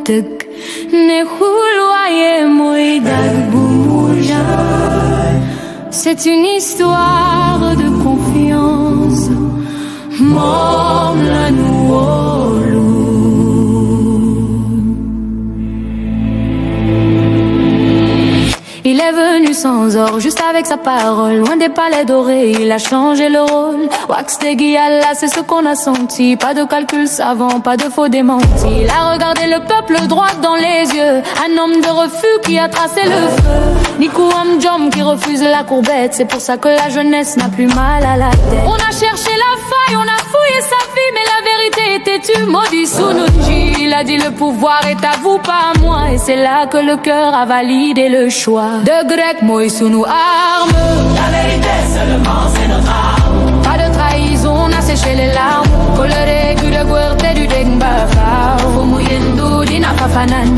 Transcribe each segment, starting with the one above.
tek ne houloye moïdag boumouja. C'est une histoire de confiance. Mom la nouolou. Il est venu sans or, juste avec sa parole. Loin des palais dorés, il a changé le rôle. Wax de Guiala, c'est ce qu'on a senti. Pas de calcul savant, pas de faux démentis. Il a regardé le peuple droit dans les yeux. Un homme de refus qui a tracé le feu. Nikou Amdjom qui refuse la courbette. C'est pour ça que la jeunesse n'a plus mal à la tête. On a cherché la faille, on a fouillé sa vie, mais la vérité était tue. Maudit Sununji, il a dit le pouvoir est à vous, pas à moi. Et c'est là que le cœur a validé le choix. De grec, moi sous nos armes. La vérité seulement c'est notre arme. Pas de trahison, on a séché les larmes. Coloré, cul de guerte du dengbafa. Fumuyendo, dina fafanan,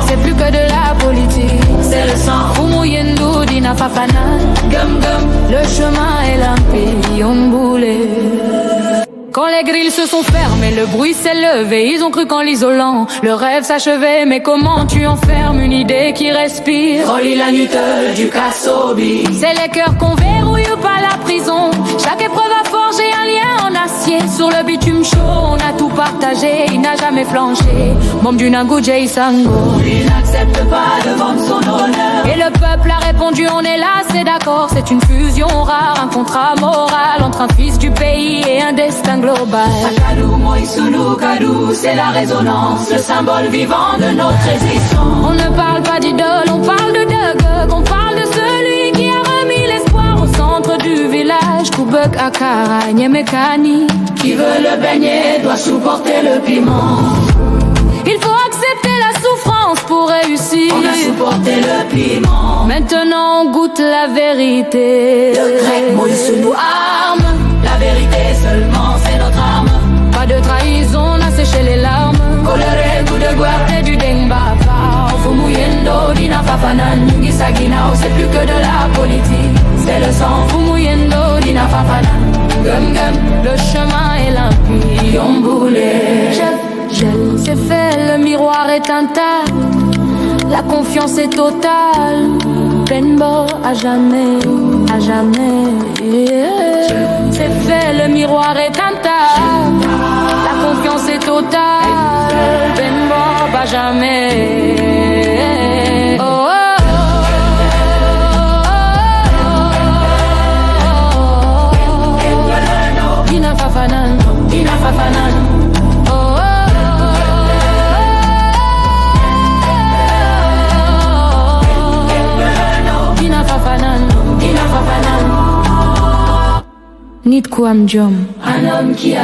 c'est plus que de la politique. C'est le sang. Fumuyendo, dina fafanan. Gum gum. Le chemin est limpide, on boulait. Quand les grilles se sont fermées, le bruit s'est levé. Ils ont cru qu'en l'isolant, le rêve s'achevait. Mais comment tu enfermes une idée qui respire? Relie la nuit du Kassobi. C'est les cœurs qu'on verrouille pas la prison. Chaque épreuve a forgé un lien en acier. Sur le bitume chaud, on a tout partagé. Il n'a jamais flanché. Mom du Nangou Jay Sango. Il n'accepte pas de vendre son honneur. Et le peuple a répondu, on est là, c'est d'accord. C'est une fusion rare, un contrat moral entre un fils du pays et un destin global. Akadou, Moïsounou, Kadou, c'est la résonance, le symbole vivant de notre existence. On ne parle pas d'idole, on parle de Dugug. On parle de celui qui a remis l'espoir au centre du village. Koubek Akara, Nyemekani. Qui veut le baigner doit supporter le piment. Il faut accepter la souffrance pour réussir. On a supporté le piment. Maintenant on goûte la vérité. Le grec, Moïsounou, arme. La vérité seulement c'est notre arme. Pas de trahison, on a séché les larmes. Coloré, goût de guarte du dengbafa. Fumuyendo, dina fafanan, Nungisaginao, c'est plus que de la politique. C'est le sang. Fumuyendo, dina fafanan. Gum gum. Le chemin est limpide, On boulait. c'est fait, le miroir est intact. La confiance est totale. Benbo à jamais, à jamais. C'est fait, le miroir est intact. La confiance est totale. Benbo à jamais. Oh, oh, oh. Dina fafanan, Dina fafanan. Nikou Amdjom. Un homme qui a